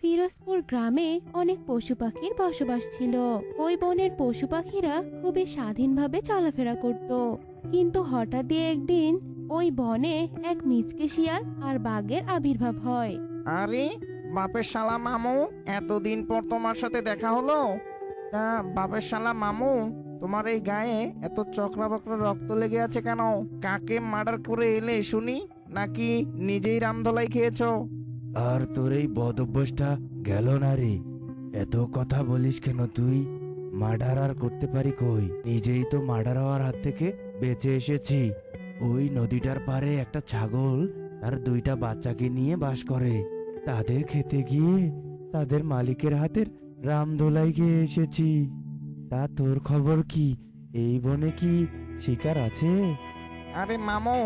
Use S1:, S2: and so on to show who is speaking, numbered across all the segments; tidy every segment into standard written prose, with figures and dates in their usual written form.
S1: ফিরোজপুর গ্রামে অনেক পশু পাখির বসবাস ছিল। ওই বনের পশু পাখিরা খুবই স্বাধীনভাবে চলাফেরা করত। কিন্তু হঠাৎই একদিন ওই বনে এক মিচকে শিয়াল আর বাঘের আবির্ভাব হয়।
S2: আরে বাপের শালা মামু, এতদিন পর তোমার সাথে দেখা হলো। তা বাপের শালা মামু, তোমার এই গায়ে এত চকরা বকরা রক্ত লেগে আছে কেন? কাকে মার্ডার করে এলে শুনি, নাকি নিজেই রামধলাই খেয়েছো?
S3: আর তোর এই বদ অভ্যাসটা গেল না রে। এত কথা বলিস কেন তুই? মার্ডার আর করতে পারি কই? নিজেই তো মার্ডার হওয়ার হাত থেকে বেঁচে এসেছি। ওই নদীটার পারে একটা ছাগল আর দুইটা বাচ্চাকে নিয়ে বাস করে। তাদের খেতে গিয়ে তাদের মালিকের হাতের রামদোলাই খেয়ে এসেছি। তা তোর খবর কি? এই বনে কি শিকার আছে?
S2: আরে মামু,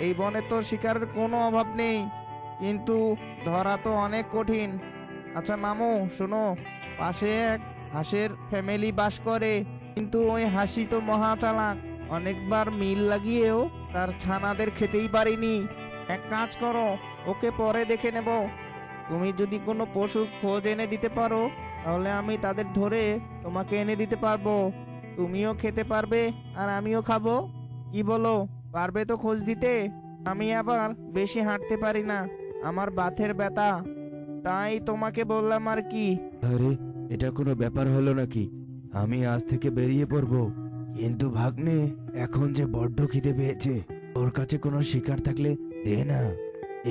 S2: এই বনে তো শিকারের কোনো অভাব নেই, কিন্তু ধরা তো অনেক কঠিন। আচ্ছা মামু শোনো, পাশে এক হাঁসের ফ্যামিলি বাস করে, কিন্তু ওই হাসি তো মহা চালাক। অনেকবার মিল লাগিয়েও তার ছানাদের খেতেই পারিনি। এক কাজ করো, ওকে পরে দেখে নেব। তুমি যদি কোনো পশু খোঁজ এনে দিতে পারো, তাহলে আমি তাদের ধরে তোমাকে এনে দিতে পারবো। তুমিও খেতে পারবে আর আমিও খাবো। কি বলো, পারবে তো খোঁজ দিতে? আমি আবার বেশি হাঁটতে পারি না, আমার বাতের ব্যথা, তাই তোমাকে বললাম আর কি।
S3: আরে এটা কোনো ব্যাপার হলো নাকি? আমি আজ থেকে বেরিয়ে পড়বো। কিন্তু ভাগ্নে, এখন যে বড্ড খিদে পেয়েছে, তোর কাছে কোনো শিকার থাকলে দে না,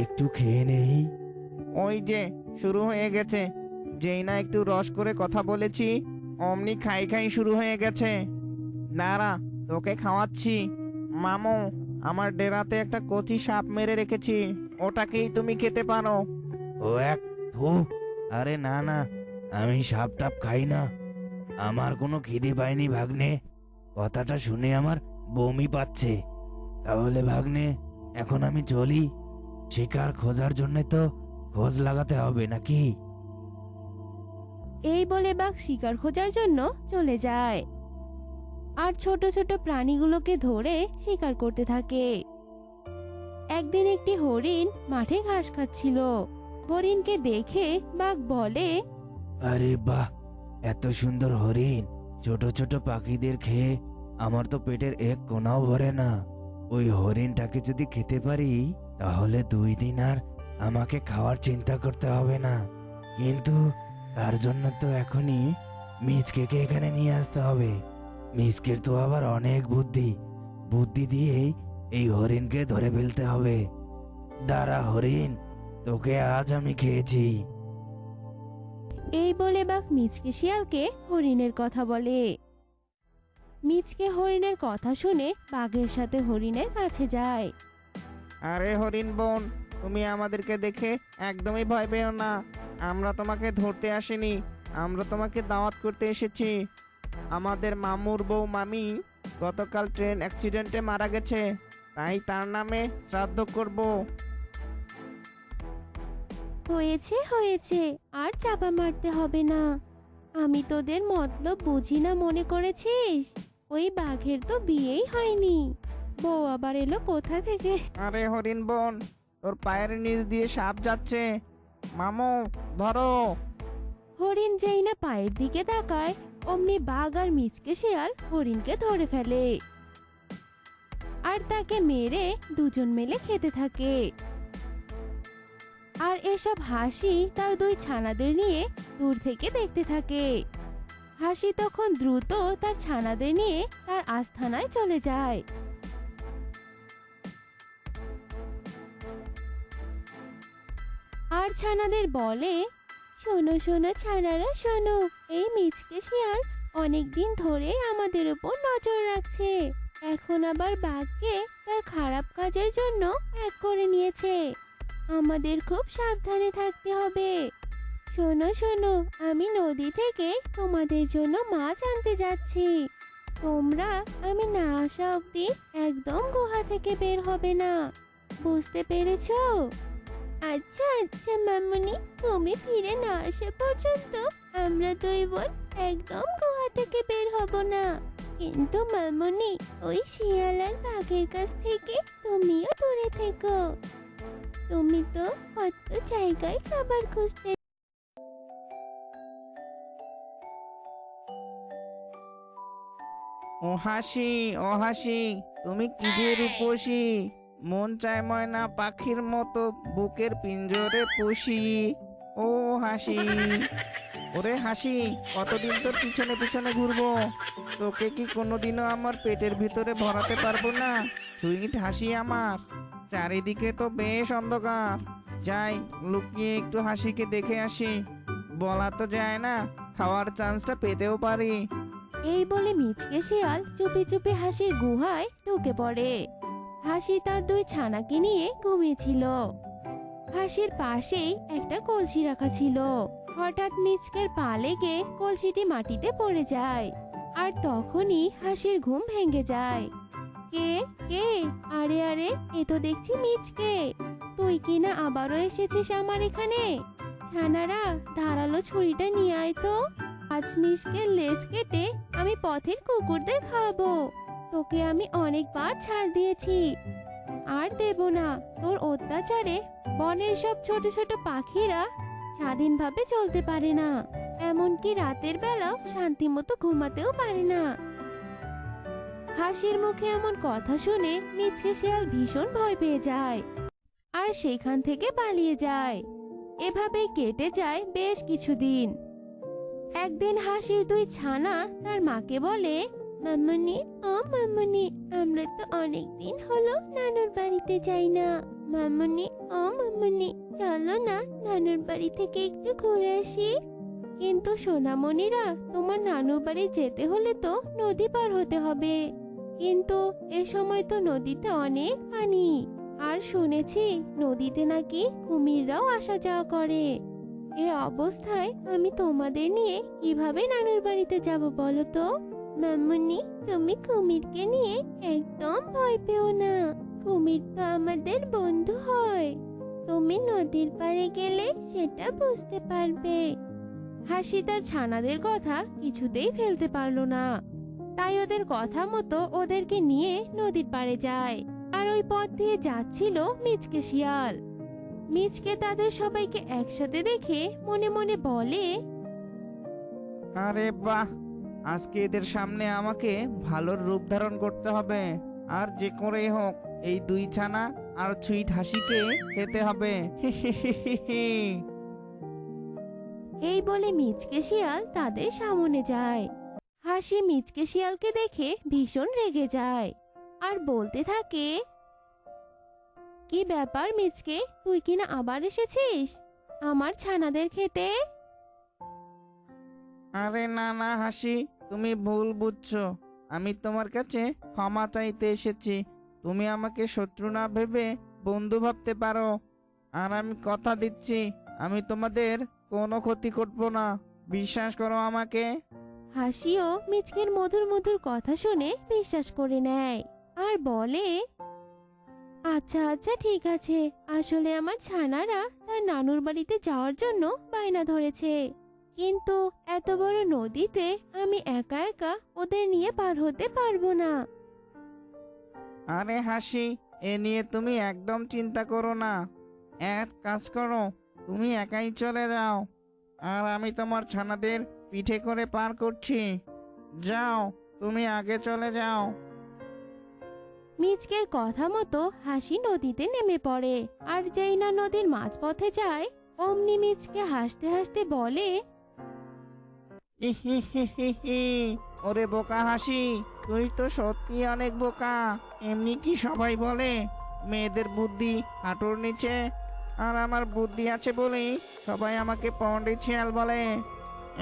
S3: একটু খেয়ে নেই।
S2: ওই যে শুরু হয়ে গেছে, যেই না একটু রস করে কথা বলেছি অমনি খাই খাই শুরু হয়ে গেছে। দাঁড়া, তোকে খাওয়াচ্ছি। মামু, আমার ডেরাতে একটা কচি সাপ মেরে রেখেছি, ওটাকেই তুমি খেতে পারো।
S3: ও এক থু। আরে না না, আমি সাপ টাপ খাই না। আমার কোনো খিদে পায়নি ভাগ্নে। কথাটা শুনে আমার বমি পাচ্ছে। তাহলে ভাগ্নে, এখন আমি চলি। শিকার খোঁজার জন্য তো খোঁজ লাগাতে হবে নাকি?
S1: এই বলে বাঘ শিকার খোঁজার জন্য চলে যায় আর ছোট ছোট প্রাণীগুলোকে ধরে শিকার করতে থাকে। একদিন একটি হরিণ মাঠে ঘাস খাচ্ছিল। হরিণকে দেখে বাঘ বলে,
S3: আরে বাহ, এত সুন্দর হরিণ! ছোট ছোট পাখিদের খেয়ে আমার তো পেটের এক কোনাও ভরে না। ওই হরিণটাকে যদি খেতে পারি, তাহলে 2 দিন আর আমাকে খাওয়ার চিন্তা করতে হবে না। কিন্তু তার জন্য তো এখনই মিচকেকে এখানে নিয়ে আসতে হবে। মিচকের তো আবার অনেক বুদ্ধি। বুদ্ধি দিয়েই এই হরিণকে ধরে ফেলতে হবে। দাঁড়া হরিণ, তোকে আজ আমি খেয়েছি।
S1: এই বলে বাঘ মিচকে শিয়ালকে হরিণের কথা বলে। মিচকে হরিণের কথা শুনে বাঘের সাথে হরিণের কাছে যায়।
S2: আরে হরিণ বোন, তুমি আমাদেরকে দেখে একদমই ভয় পেও না। আমরা তোমাকে ধরতে আসিনি, আমরা তোমাকে দাওয়াত করতে এসেছি। আমাদের মামুর বউ মামি গতকাল ট্রেন অ্যাক্সিডেন্টে মারা গেছে, তাই তার নামে শ্রাদ্ধ করব।
S1: হয়েছে হয়েছে, আর চাপা মারতে হবে না। আমি তোদের মতলব বুঝি না মনে করেছিস? ওই বাঘের তো বিয়েই হয়নি, বউ আবার এলো কোথা থেকে?
S2: আরে হরিণ বোন, তোর পায়ের নিচ দিয়ে সাপ যাচ্ছে, মামু ধরো।
S1: হরিণ যেই না পায়ের দিকে তাকায়, অমনি বাঘ আর মিচকে শিয়াল হরিণকে ধরে ফেলে আর তাকে মেরে দুজন মিলে খেতে থাকে। আর এসব হাসি তার 2 ছানাদের নিয়ে দূর থেকে দেখতে থাকে। হাসি তখন দ্রুত তার ছানাদের নিয়ে তার আস্তানায় চলে যায়। আর ছানাদের বলে, শোনো শোনো ছানারা শোনো, এই মিচকে শিয়াল অনেকদিন ধরে আমাদের উপর নজর রাখছে। এখন আবার বাঘকে তার খারাপ কাজের জন্য এক করে নিয়েছে। আমাদের খুব সাবধানে থাকতে হবে। শোনো শোনো, আমি নদী থেকে তোমাদের জন্য মাছ আনতে যাচ্ছি। তোমরা আমি না আসা অবধি একদম গুহা থেকে বের হবে না, বুঝতে পেরেছো? আচ্ছা আচ্ছা মামুনি, তুমি ফিরে না আসা পর্যন্ত আমরা 2 বোন একদম গুহা থেকে বের হব না। কিন্তু মামুনি, ওই শিয়াল আর বাঘের কাছ থেকে তুমিও দূরে থেকো। তুমি তো কত জায়গায় খাবার খুঁজতে
S2: ও হাসি, তুমি কি যে রূপসী, মন চায় ময়না পাখির মতো বুকের পিঞ্জরে পুষি। ও হাসি, ওরে হাসি, কতদিন তোর পিছনে পিছনে ঘুরবো, তোকে কি কোনোদিনও আমার পেটের ভিতরে ভরাতে পারবো না? সুইট হাসি আমার, চারিদিকে তো বেশ অন্ধকার, যাই লুকিয়ে একটু হাসিকে দেখে আসি, বলা তো যায় না, খাওয়ার চান্সটা পেতেও পারি।
S1: এই বলে মিচকে শিয়াল চুপি চুপি হাসির গুহায় ঢুকে পড়ে। হাসি তার দুই ছানাকে নিয়ে ঘুমিয়েছিল। হাসির পাশেই একটা কলসি রাখা ছিল। হঠাৎ মিচকের পা লেগে কলসিটি মাটিতে পড়ে যায়, আর তখনই হাসির ঘুম ভেঙে যায়। কে কে? আরে আরে, এ তো দেখছি মিচকে। তুই কিনা আবারও এসেছিস আমার এখানে। ছানারা, ধারালো ছুরিটা নিয়ে আয় তো। আজ মিচকের লেজ কেটে আমি পথের কুকুরদের খাওয়াবো। তোকে আমি অনেকবার ছাড় দিয়েছি, আর দেব না। তোর অত্যাচারে বনের সব ছোট ছোট পাখিরা স্বাধীনভাবে চলতে পারে না, এমনকি রাতের বেলাও শান্তি মতো ঘুমাতেও পারে না। হাসির মুখে এমন কথা শুনে মিচকে শিয়াল ভীষণ ভয় পেয়ে যায়, আর সেখান থেকে পালিয়ে যায়। এভাবেই কেটে যায় বেশ কিছুদিন। একদিন হাসির দুই ছানা তার মাকে বলে, মামুনি, ও মামুনি, আমরা তো অনেক দিন হলো নানুর বাড়িতে যাই না। মামুনি, ও মামুনি, চলো না নানুর বাড়ি থেকে একটু ঘুরে আসি। কিন্তু সোনামণিরা, তোমার নানুর বাড়ি যেতে হলে তো নদী পার হতে হবে। কিন্তু এ সময় তো নদীতে অনেক পানি, আর শুনেছি নদীতে নাকি কুমিররাও আসা যাওয়া করে। এ অবস্থায় আমি তোমাদের নিয়ে কিভাবে নানুর বাড়িতে যাব বলো তো? মামুনি, তুমি কুমিরকে নিয়ে একদম ভয় পেও না। কুমির তো আমাদের বন্ধু হয়। তুমি নদীর পাড়ে গেলে সেটা বুঝতে পারবে। হাসি তার ছানাদের কথা কিছুতেই ফেলতে পারলো না, তাই ওদের কথা মতো ওদেরকে নিয়ে নদীর পাড়ে যায়। আর ওই পথ দিয়ে যাচ্ছিল মিচকে শিয়াল। মিচকে তাদের সবাইকে একসাথে দেখে মনে মনে বলে,
S2: আরে বাহ, আজকে এদের সামনে আমাকে ভালো রূপ ধারণ করতে হবে, আর যে করেই হোক এই দুই ছানা আর সুইট হাসিকে খেতে হবে।
S1: এই বলে মিচকে শিয়াল তাদের সামনে যায়। হাসি মিচকে শিয়ালকে দেখে ভীষণ রেগে যায়, আর বলতে থাকে, কি ব্যাপার মিচকে, তুই কিনা আবার এসেছিস আমার ছানাদের খেতে?
S2: আরে না না হাসি, তুমি ভুল বুঝছো, আমি তোমার কাছে ক্ষমা চাইতে এসেছি। তুমি আমাকে শত্রু না ভেবে বন্ধু ভাবতে পারো, আর আমি কথা দিচ্ছি আমি তোমাদের কোনো ক্ষতি করব না, বিশ্বাস করো আমাকে।
S1: হাসিও মিচকের মধুর মধুর কথা শুনে বিশ্বাস করে নেয়, আর বলে, আচ্ছা আচ্ছা ঠিক আছে, আসলে আমার ছানারা তার নানুর বাড়িতে যাওয়ার জন্য বায়না ধরেছে, কিন্তু এত বড় নদীতে আমি একা একা ওদের নিয়ে পার হতে পারবো না।
S2: আরে হাসি, এ নিয়ে তুমি একদম চিন্তা করো না, এক কাজ করো, তুমি একাই চলে যাও, আর আমি তোমার ছানাদের পিঠে করে পার করছি। যাও, তুমি আগে চলে যাও।
S1: মিচকের কথা মতো হাসি নদীতে নেমে পড়ে, আর যেই না নদীর মাঝপথে যায় অমনি মিচকে হাসতে হাসতে বলে,
S2: ইহিহিহিহি, ওরে বোকা হাসি, তুই তো সত্যি অনেক বোকা। এমনি কি সবাই বলে মেয়েদের বুদ্ধি হাঁটুর নিচে, আর আমার বুদ্ধি আছে বলেই সবাই আমাকে পণ্ডিত শিয়াল বলে।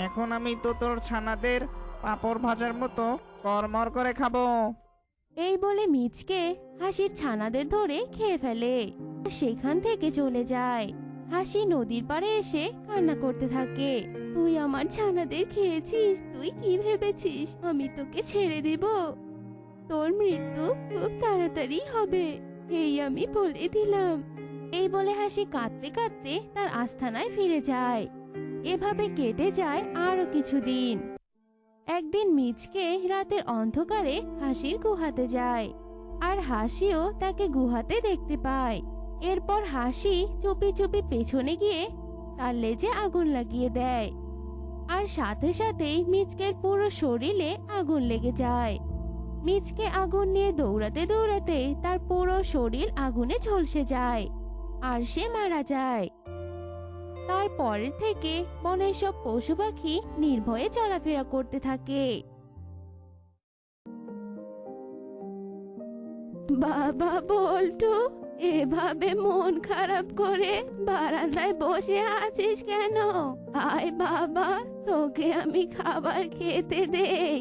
S2: এখন আমি তো তোর ছানাদের পাঁপড় ভাজার মতো কড়মড় করে খাবো।
S1: এই বলে মিচকে হাসির ছানাদের ধরে খেয়ে ফেলে, আর সেখান থেকে চলে যায়। হাসি নদীর পাড়ে এসে কান্না করতে থাকে, তুই আমার ছানাদের খেয়েছিস, তুই কি ভেবেছিস আমি তোকে ছেড়ে দেব? তোর মৃত্যু খুব তাড়াতাড়ি হবে, এই আমি বলে দিলাম। এই বলে হাসি কাঁদতে কাঁদতে তার আস্তানায় ফিরে যায়। এভাবে কেটে যায় আরো কিছুদিন। একদিন মিচকে রাতের অন্ধকারে হাসির গুহাতে যায়, আর হাসিও তাকে গুহাতে দেখতে পায়। এরপর হাসি চুপি চুপি পেছনে গিয়ে তার লেজে আগুন লাগিয়ে দেয়, আর সাথে সাথেই মিচকের পুরো শরীরে আগুন লেগে যায়। মিচকে আগুন নিয়ে দৌড়াতে দৌড়াতে তার পুরো শরীর আগুনে ঝলসে যায় আর সে মারা যায়। তারপরের থেকে বনের সব পশু পাখি নির্ভয়ে চলাফেরা করতে থাকে। বাবা বল্টু, এভাবে মন খারাপ করে বারান্দায় বসে আছিস কেন? আয় বাবা, তোকে আমি খাবার খেতে দেই।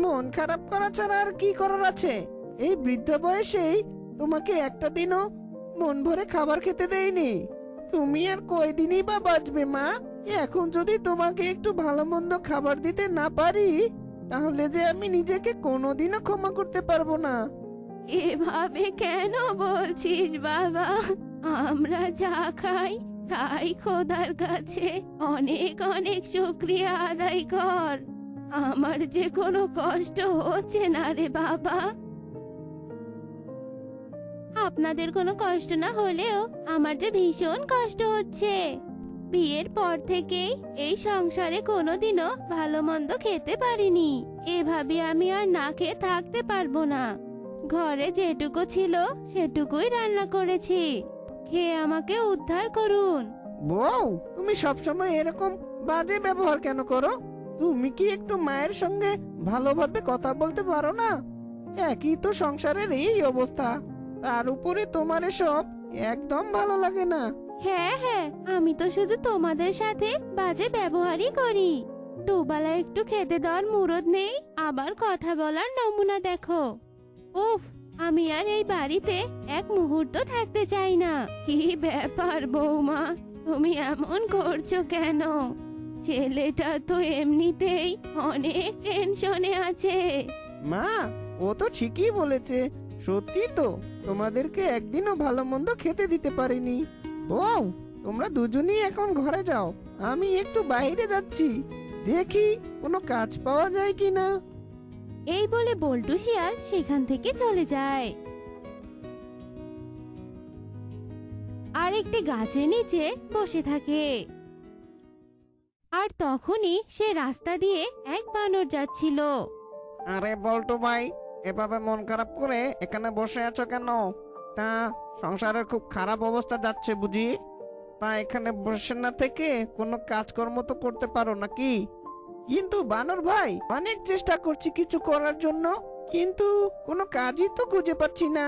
S2: মন খারাপ করা ছাড়া আর কি করার আছে? এই বৃদ্ধ বয়সেই তোমাকে একটা দিনও মন ভরে খাবার খেতে দেইনি। তুমি আর কয়দিনই বা বাঁচবে মা? এখন যদি তোমাকে একটু ভালো মন্দ খাবার দিতে না পারি, তাহলে যে আমি নিজেকে কোনোদিনও ক্ষমা করতে পারবো না।
S1: এভাবে কেন বলছিস বাবা? আমরা যা খাই তাই খোদার কাছে অনেক অনেক শুকরিয়া আদায় কর। আমার যে কোনো কষ্ট হচ্ছে না রে বাবা। আপনাদের কোনো কষ্ট না হলেও আমার যে ভীষণ কষ্ট হচ্ছে। বিয়ের পর থেকেই এই সংসারে কোনোদিনও ভালো মন্দ খেতে পারিনি। এভাবে আমি আর না খেয়ে থাকতে পারবো না। ঘরে যেটুকু ছিল সেটুকুই রান্না করেছি। খেয়ে আমাকে উদ্ধার করুন।
S2: বউ, তুমি সবসময় এরকম বাজে ব্যবহার কেন করো? তুমি কি একটু মায়ের সঙ্গে ভালোভাবে কথা বলতে পারো না? একই তো সংসারের এই অবস্থা, তার উপরে তোমার এসব একদম ভালো লাগে না।
S1: হ্যাঁ হ্যাঁ, আমি তো শুধু তোমাদের সাথে বাজে ব্যবহারই করি। দুবেলা একটু খেতে দেওয়ার মুরদ নেই, আবার কথা বলার নমুনা দেখো। উফ, আমি আর এই বাড়িতে এক মুহূর্ত থাকতে চাই না। কি ব্যাপার বৌমা, তুমি এমন করছো কেন? ছেলেটা তো এমনিতেই অনেক টেনশনে আছে।
S2: মা, ও তো ঠিকই বলেছে। সত্যি তো, তোমাদেরকে একদিনও ভালো মন্দ খেতে দিতে পারিনি। বউ, তোমরা দুজনেই এখন ঘরে যাও, আমি একটু বাইরে যাচ্ছি, দেখি কোনো কাজ পাওয়া যায় কিনা।
S1: এই বলে বল্টু শিয়াল সেখান থেকে চলে যায় আর একটি গাছের নিচে বসে থাকে। আর তখনই সে রাস্তা দিয়ে এক বানর যাচ্ছিল।
S2: আরে বল্টু ভাই, এভাবে মন খারাপ করে এখানে বসে আছো কেন? তা সংসারের খুব খারাপ অবস্থা যাচ্ছে বুঝি? তা এখানে বসে না থেকে কোনো কাজকর্ম তো করতে পারো নাকি? কিন্তু বানর ভাই, অনেক চেষ্টা করছি কিছু করার জন্য, কিন্তু কোনো কাজই তো খুঁজে পাচ্ছি না।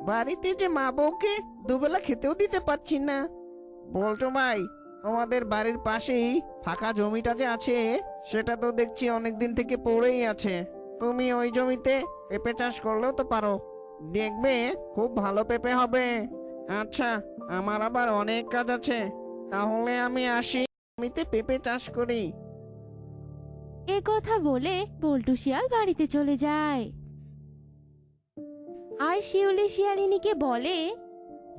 S2: বাড়িতে যে মা বউকে দুবেলা খেতেও দিতে পারছি না। বল্টু ভাই, তোমাদের বাড়ির পাশেই ফাঁকা জমিটা যে আছে, সেটা তো দেখছি অনেকদিন থেকে পড়েই আছে। তুমি ওই জমিতে পেঁপে চাষ করলেও তো পারো, দেখবে খুব ভালো পেঁপে হবে। আচ্ছা, আমার আবার অনেক কাজ আছে, তাহলে আমি আসি, জমিতে পেঁপে চাষ করি।
S1: এ কথা বলে বল্টু শিয়াল বাড়িতে চলে যায় আর শিউলি শিয়ালিনীকে বলে,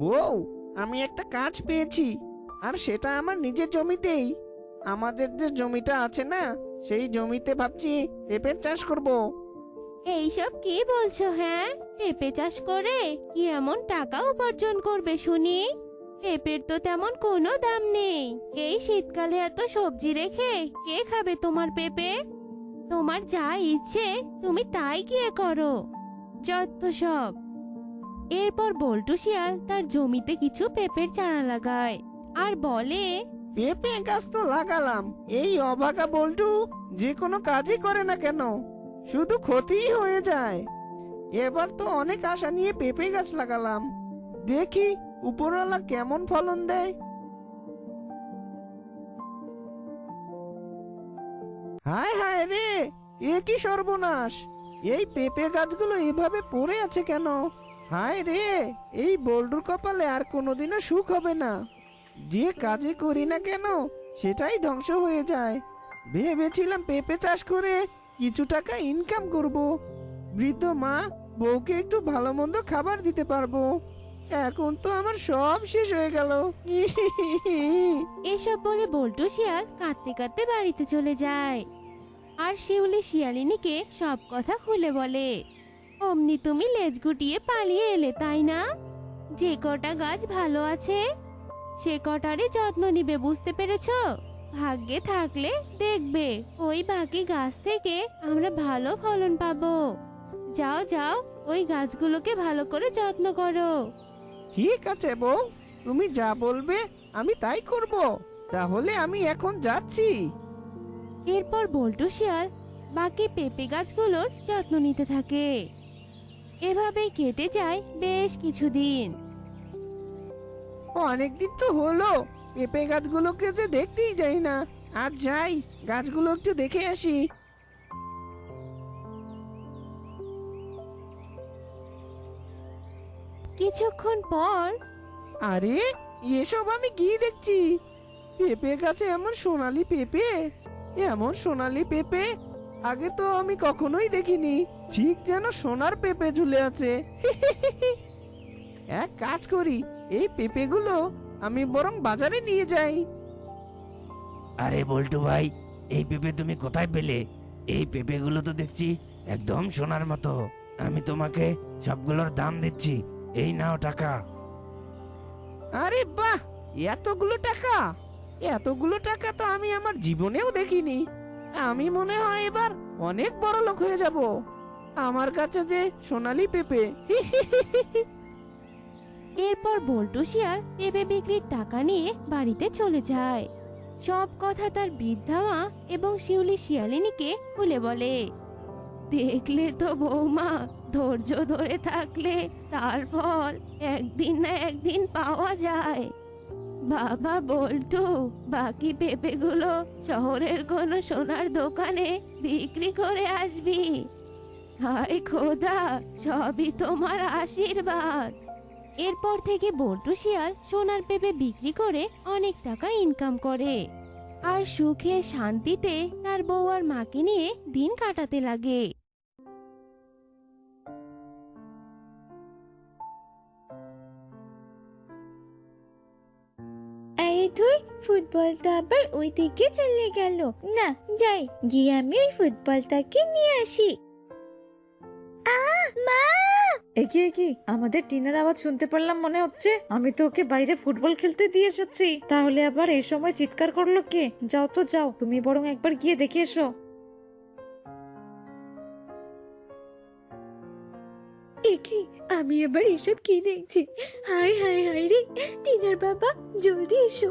S2: বউ, আমি একটা কাজ পেয়েছি, আর সেটা আমার নিজের জমিতেই। আমাদের যে জমিটা আছে না, সেই জমিতে ভাবছি পেঁপের চাষ করব।
S1: এইসব কি বলছো? হ্যাঁ, পেঁপে চাষ করে কি এমন টাকা উপার্জন করবে শুনি? পেঁপের তো তেমন কোনো দাম নেই। এই শীতকালে এত সবজি রেখে কে খাবে তোমার পেঁপে? তোমার যা ইচ্ছে তুমি তাই গিয়ে করো, যত সব। এরপর বল্টু শিয়াল তার জমিতে কিছু পেঁপের চারা লাগায় আর বলে,
S2: পেঁপে গাছ তো লাগালাম, এই অভাগা বল্টু যে কোনো কাজই করে না কেন, শুধু ক্ষতিই হয়ে যায়। এবার তো অনেক আশা নিয়ে পেঁপে গাছ লাগালাম, দেখি উপরওয়ালা কেমন ফলন দেয়। হায় হায় রে, এ কি সর্বনাশ! এই পেঁপে গাছগুলো এভাবে পড়ে আছে কেন? হায় রে, এই বল্টুর কপালে আর কোনোদিনও সুখ হবে না। যে কাজে করি না কেন সেটাই ধ্বংস হয়ে যায়। ভেবেছিলাম পেঁপে চাষ করে কিছু টাকা ইনকাম করব, বৃদ্ধ মা বউকে একটু ভালো মন্দ খাবার দিতে পারবো। এখন তো আমার সব শেষ হয়ে গেল।
S1: এসব বলে বল্টু শিয়াল কাঁদতে কাঁদতে বাড়িতে চলে যায় আর শিউলি শিয়ালিনীকে সব কথা খুলে বলে। অমনি তুমি লেজ গুটিয়ে পালিয়ে এলে, তাই না? যে কটা গাছ ভালো আছে সে কটারই যত্ন নিবে, বুঝতে পেরেছো? ভাগ্যে থাকলে দেখবে ওই বাকি গাছ থেকে আমরা ভালো ফলন পাবো। যাও যাও, ওই গাছগুলোকে ভালো করে যত্ন করো।
S2: ঠিক আছে বউ, তুমি যা বলবে আমি তাই করব। তাহলে আমি এখন যাচ্ছি।
S1: এরপর বল্টু শিয়াল বাকি পেঁপে গাছগুলোর যত্ন নিতে থাকে। এভাবেই কেটে যায় বেশ কিছুদিন।
S2: অনেকদিন তো হলো পেঁপে গাছগুলোকে যে দেখতেই যাই না। আর যাই, গাছগুলো একটু দেখে আসি।
S1: কিছুক্ষণ পর
S2: আরে, এসব আমি কি দেখছি? পেঁপে গাছে এমন সোনালী পেঁপে, এমন সোনালী পেঁপে আগে তো আমি কখনোই দেখিনি। ঠিক যেন সোনার পেঁপে ঝুলে আছে। এক কাজ করি, এই পেঁপেগুলো আমি বরং বাজারে নিয়ে যাই।
S3: আরে বল্টু ভাই, এই পেঁপে তুমি কোথায় পেলে? এই পেঁপেগুলো তো দেখছি একদম সোনার মতো। আমি তোমাকে সবগুলোর দাম দিচ্ছি, এই নাও টাকা।
S2: আরে বাহ, এতগুলো টাকা! এতগুলো টাকা তো আমি আমার জীবনেও দেখিনি। আমি মনে হয় এবার অনেক বড় লোক হয়ে যাব। আমার কাছে যে সোনালী পেঁপে।
S1: এরপর বল্টু শিয়াল পেঁপে বিক্রির টাকা নিয়ে বাড়িতে চলে যায়। সব কথা তার বৃদ্ধা মা এবং শিউলি শিয়ালিনীকে খুলে বলে। দেখলে তো বৌমা, ধৈর্য ধরে থাকলে তার ফল একদিন না একদিন পাওয়া যায়। বাবা বল্টু, বাকি পেঁপেগুলো শহরের কোনো সোনার দোকানে বিক্রি করে আসবি। হায় খোদা, সবই তোমার আশীর্বাদ। এরপর থেকে বল্টু শিয়াল সোনার পেঁপে বিক্রি করে অনেক টাকা ইনকাম করে আর সুখে শান্তিতে তার বউ আর মাকে নিয়ে দিন কাটাতে লাগে।
S4: আরে ধুর, ফুটবলটা আবার ওই দিকে চলে গেল। না, যাই গিয়ে আমি ওই ফুটবলটাকে নিয়ে আসি। মা!
S5: একি একি আমাদের টিনার আওয়াজ শুনতে পারলাম মনে হচ্ছে। আমি তো ওকে বাইরে ফুটবল খেলতে দিয়ে এসেছি, তাহলে আবার এই সময় চিৎকার করলো কে? যাও তো যাও, তুমি বরং একবার গিয়ে দেখে এসো।
S4: একি, আমি আবার এসব কি দেখছি? হায় হায় হায় রে! টিনার বাবা, জলদি এসো,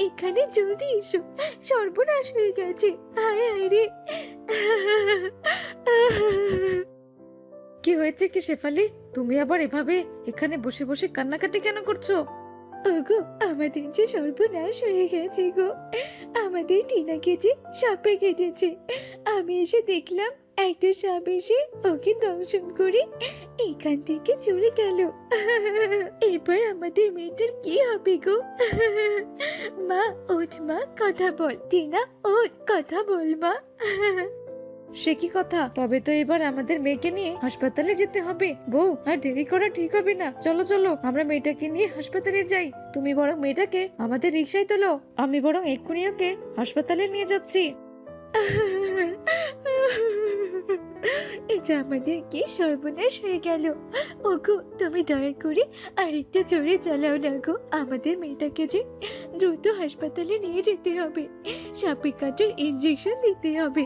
S4: এখানে জলদি এসো, সর্বনাশ হয়ে গেছে। হায় হায় রে!
S5: কি হয়েছে কি শেফালি? তুমি আবার এভাবে এখানে বসে বসে কান্নাকাটি কেন করছো?
S4: ওগো, আমাদের যে সর্বনাশ হয়ে গেছে গো। আমাদের টিনাকে যে সাপে কেটেছে। আমি এসে দেখলাম একটা সাপ এসে ওকে দংশন করে এখান থেকে চলে গেল। এবার আমাদের মেয়েটার কি হবে গো? মা, ওঠ মা, কথা বল। টিনা, ওঠ, কথা বল মা।
S5: সে কি কথা? তবে তো এবার আমাদের মেয়েকে নিয়ে হাসপাতালে যেতে হবে। বউ, আর দেরি করা ঠিক হবে না। চলো চলো, আমরা মেয়েটাকে নিয়ে হাসপাতালে যাই। তুমি বরং মেয়েটাকে আমাদের রিক্সায় তোলো, আমি বরং এক্ষুনি ওকে হাসপাতালে নিয়ে যাচ্ছি।
S4: এটা আমাদের কি সর্বনাশ হয়ে গেল। ওগো, তুমি দয়া করে আরেকটু জোরে চালাও না গো। আমাদের মেয়েটাকে যে দ্রুত হাসপাতালে নিয়ে যেতে হবে, সাপে কাটার ইনজেকশন দিতে হবে।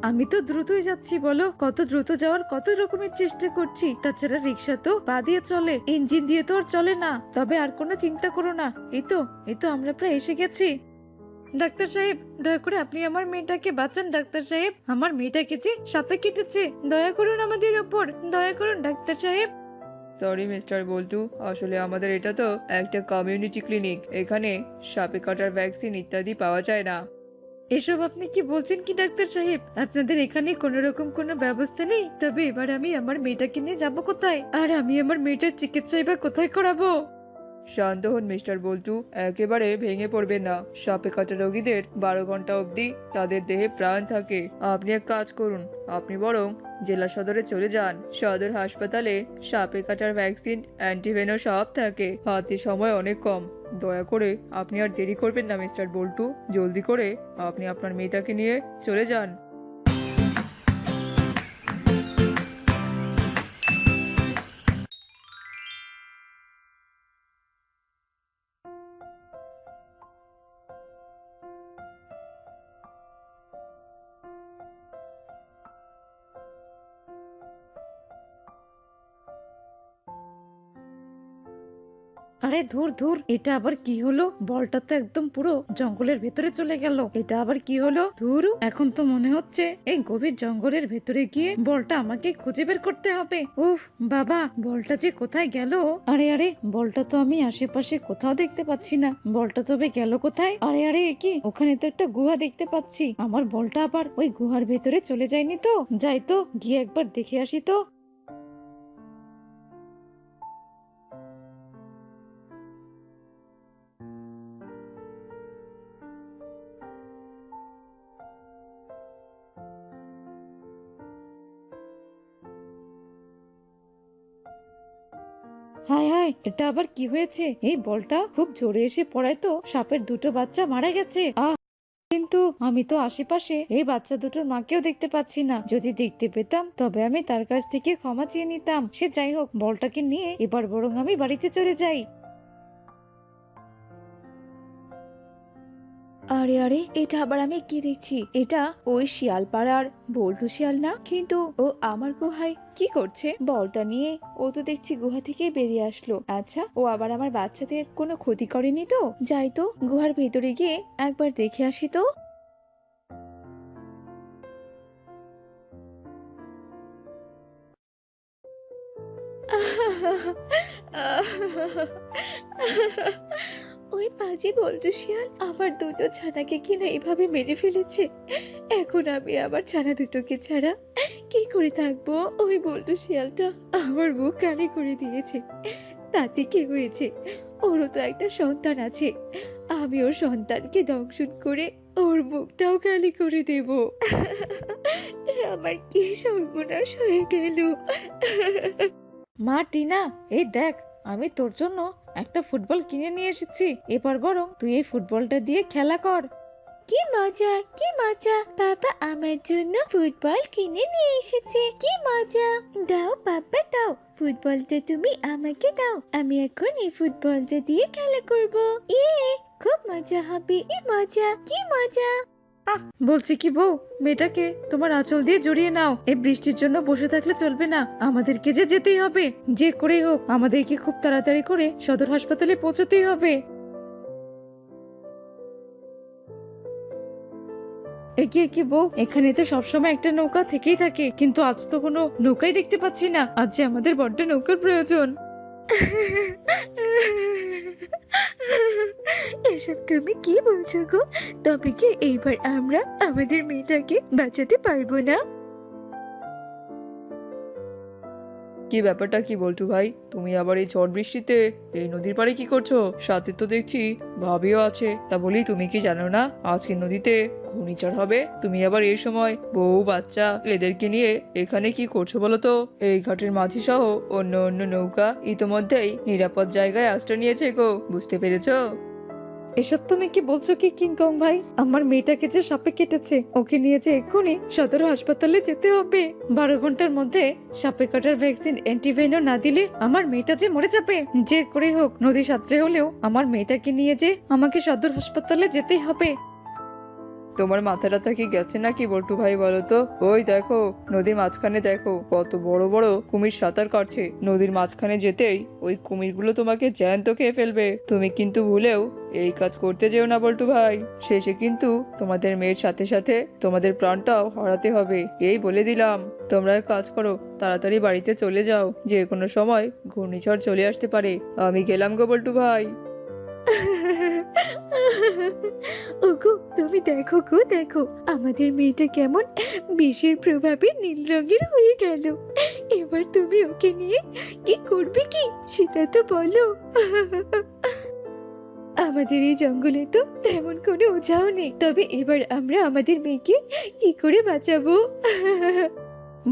S5: আমি তো দ্রুতই যাচ্ছি, বলো কত দ্রুত যাওয়ার কত রকমের চেষ্টা করছি। তাছাড়া রিক্সা তো পা দিয়ে চলে, ইঞ্জিন দিয়ে তো আর চলে না। তবে আর কোনো চিন্তা করো না, এই তো আমরা প্রায় এসে গেছি। ডাক্তার সাহেব, দয়া করে আপনি আমার মেয়েটাকে বাঁচান। ডাক্তার সাহেব, আমার মেয়েটাকে যে সাপে কেটেছে, দয়া করুন আমাদের ওপর, দয়া করুন ডাক্তার সাহেব।
S6: সরি মিস্টার বল্টু, আসলে আমাদের এটা তো একটা কমিউনিটি ক্লিনিক। এখানে সাপে কাটার ভ্যাকসিন ইত্যাদি পাওয়া যায় না।
S5: এসব আপনি কি বলছেন কি ডাক্তার সাহেব? আপনাদের এখানে কোনো রকম কোনো ব্যবস্থা নেই? তবে এবার আমি আমার মেয়েটাকে নিয়ে যাবো কোথায়? আর আমি আমার মেয়েটার চিকিৎসাই বা কোথায় করাবো?
S6: শান্ত হন মিস্টার বল্টু, একেবারে ভেঙে পড়বেন না। সাপে কাটা রোগীদের 12 ঘন্টা অবধি তাদের দেহে প্রাণ থাকে। আপনি এক কাজ করুন, আপনি বরং জেলা সদরে চলে যান। সদর হাসপাতালে সাপে কাটার ভ্যাকসিন, অ্যান্টিভেনো সব থাকে। হাতে সময় অনেক কম। দয়া করে আপনি আর দেরি করবেন না মিস্টার বল্টু, জলদি করে আপনি আপনার মেয়েটাকে নিয়ে চলে যান।
S5: আরে ধুর ধুর, এটা আবার কি হলো? বলটা তো একদম পুরো জঙ্গলের ভেতরে চলে গেল। এটা আবার কি হলো? ধুর, এখন তো মনে হচ্ছে এই গভীর জঙ্গলের ভেতরে গিয়ে বলটা আমাকে খুঁজে বের করতে হবে। উফ বাবা, বলটা যে কোথায় গেল? আরে আরে, বলটা তো আমি আশেপাশে কোথাও দেখতে পাচ্ছি না। বলটা তবে গেল কোথায়? আরে আরে, এ কি? ওখানে তো একটা গুহা দেখতে পাচ্ছি। আমার বলটা আবার ওই গুহার ভেতরে চলে যায়নি তো? যাই তো, গিয়ে একবার দেখে আসি তো। হায় হায়, এটা আবার কি হয়েছে? এই বলটা খুব জোরে এসে পড়ায় তো সাপের দুটো বাচ্চা মারা গেছে। কিন্তু আমি তো আশেপাশে এই বাচ্চা দুটোর মাকেও দেখতে পাচ্ছি না। যদি দেখতে পেতাম তবে আমি তার কাছ থেকে ক্ষমা চেয়ে নিতাম। সে যাই হোক, বলটাকে নিয়ে এবার বরং আমি বাড়িতে চলে যাই।
S4: আরে আরে, এটা আবার আমি কি দেখছি? এটা ওই শিয়াল পাড়ার বল্টু শিয়াল না? কিন্তু ও আমার গুহায় কি করছে? বলটা নিয়ে ও তো দেখছি গুহা থেকে বেরিয়ে আসলো। আচ্ছা, ও আবার আমার বাচ্চাদের কোনো ক্ষতি করেনি তো? যাই তো, গুহার ভেতরে গিয়ে একবার দেখে আসি তো। ওই পাজি বল্টু শিয়াল আমার দুটো ছানাকে কিনা এভাবে মেরে ফেলেছে। এখন আমি আবার ছানা দুটোকে ছাড়া কি করে থাকবো? ওই বল্টু শিয়ালটা আমার মুখ কালি করে দিয়েছে। তাতে কি হয়েছে? ওরও তো একটা সন্তান আছে। আমি ওর সন্তানকে দংশন করে ওর মুখটাও কালি করে দেব। আমার কি সর্বনাশ হয়ে গেল!
S5: মা টিনা, এই দেখ, আমি তোর জন্য একটা ফুটবল কিনে নিয়ে এসেছি। এবার বরং তুই এই ফুটবলটা দিয়ে খেলা কর।
S4: কি মজা, কি মজা! বাবা আমার জন্য ফুটবল কিনে নিয়ে এসেছে। কি মজা! দাও বাবা, দাও ফুটবলটা, তুমি আমাকে দাও। আমি এখন এই ফুটবলটা দিয়ে খেলা করব। খুব মজা হবে। মজা, কি মজা!
S5: বলছি কি বউ, মেয়েটাকে তোমার আঁচল দিয়ে জড়িয়ে নাও। এই বৃষ্টির জন্য বসে থাকলে চলবে না, আমাদেরকে যে যেতেই হবে। যে করেই হোক আমাদেরকে খুব তাড়াতাড়ি করে সদর হাসপাতালে পৌঁছাতেই হবে। একে একে বউ, এখানে তো সবসময় একটা নৌকা থেকেই থাকে, কিন্তু আজ তো কোনো নৌকাই দেখতে পাচ্ছি না। আজ যে আমাদের বড্ড নৌকার প্রয়োজন।
S4: এসব তুমি কি বলছো গো? তবে কি এইবার আমরা আমাদের মেয়েটাকে বাঁচাতে পারবো না?
S6: কি ব্যাপারটা কি বল্টু ভাই? তুমি আবার এই ঝড় বৃষ্টিতে এই নদীর পাড়ে কি করছো? সাথে তো দেখছি ভাবিও আছে। তা বলি, তুমি কি জানো না আজকে নদীতে ঘূর্ণিঝড় হবে? তুমি আবার এই সময় বউ বাচ্চা এদেরকে নিয়ে এখানে কি করছো বলো তো? এই ঘাটের মাঝি সহ অন্য অন্য নৌকা ইতোমধ্যেই নিরাপদ জায়গায় আশ্রয় নিয়েছে গো, বুঝতে পেরেছো?
S5: এসব তুমি কি বলছো কি কিংকং ভাই? আমার মেয়েটাকে যে সাপে কেটেছে, ওকে নিয়ে যে এক্ষুনি সদর হাসপাতালে যেতে হবে। 12 ঘন্টার মধ্যে সাপে কাটার ভ্যাকসিন অ্যান্টিভেনম না দিলে আমার মেয়েটা যে মরে যাবে। যে করে হোক নদী সাঁতরে হলেও আমার মেয়েটাকে নিয়ে যে আমাকে সদর হাসপাতালে যেতেই হবে।
S6: তোমার মাথাটা কি গেছে নাকি বল্টু ভাই বলো তো? ওই দেখো, নদীর মাঝখানে দেখো কত বড় বড় কুমির সাঁতার কাটছে। নদীর মাঝখানে যেতেই ওই কুমিরগুলো তোমাকে জ্যান্ত খেয়ে ফেলবে। তুমি কিন্তু ভুলেও এই কাজ করতে যেও না বল্টু ভাই। শেষে কিন্তু তোমাদের মেয়ের সাথে সাথে তোমাদের প্রাণটাও হারাতে হবে, এই বলে দিলাম। তোমরা এক কাজ করো, তাড়াতাড়ি বাড়িতে চলে যাও, যে কোনো সময় ঘূর্ণিঝড় চলে আসতে পারে। আমি গেলাম গো বল্টু ভাই।
S4: ওগো, তুমি দেখো গো, দেখো আমাদের মেয়েটা কেমন বিষের প্রভাবে নীল রঙের হয়ে গেল। এবার তুমি ওকে নিয়ে কি করবে কি সেটা তো বলো। আমাদের এই জঙ্গলে তো তেমন কোনো ওঝাও নেই, তবে এবার আমরা আমাদের মেয়েকে কি করে বাঁচাবো?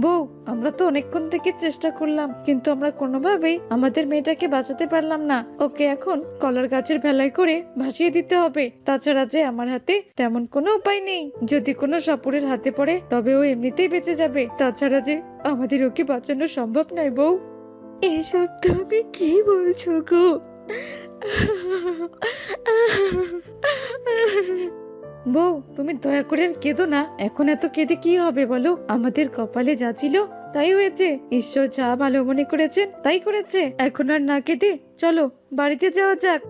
S5: বউ, আমরা তো অনেকক্ষণ থেকে চেষ্টা করলাম, কিন্তু আমরা কোনোভাবেই আমাদের মেয়েটাকে বাঁচাতে পারলাম না। ওকে এখন কলার গাছের ভেলায় করে ভাসিয়ে দিতে হবে। তাছাড়া যে আমার হাতে তেমন কোনো উপায় নেই। যদি কোনো সাপুরের হাতে পড়ে তবে ও এমনিতেই বেঁচে যাবে। তাছাড়া যে আমাদের ওকে বাঁচানো সম্ভব নয় বউ।
S4: এসব তুমি কি বলছো গো?
S5: বউ, তুমি দয়া করে আর কেঁদো না। এখন এত কেঁদে কি হবে বলো? আমাদের কপালে যা ছিল তাই হয়েছে। ঈশ্বর যা ভালো মনে করেছেন তাই করেছে। এখন আর না কেঁদে চলো বাড়িতে যাওয়া যাক।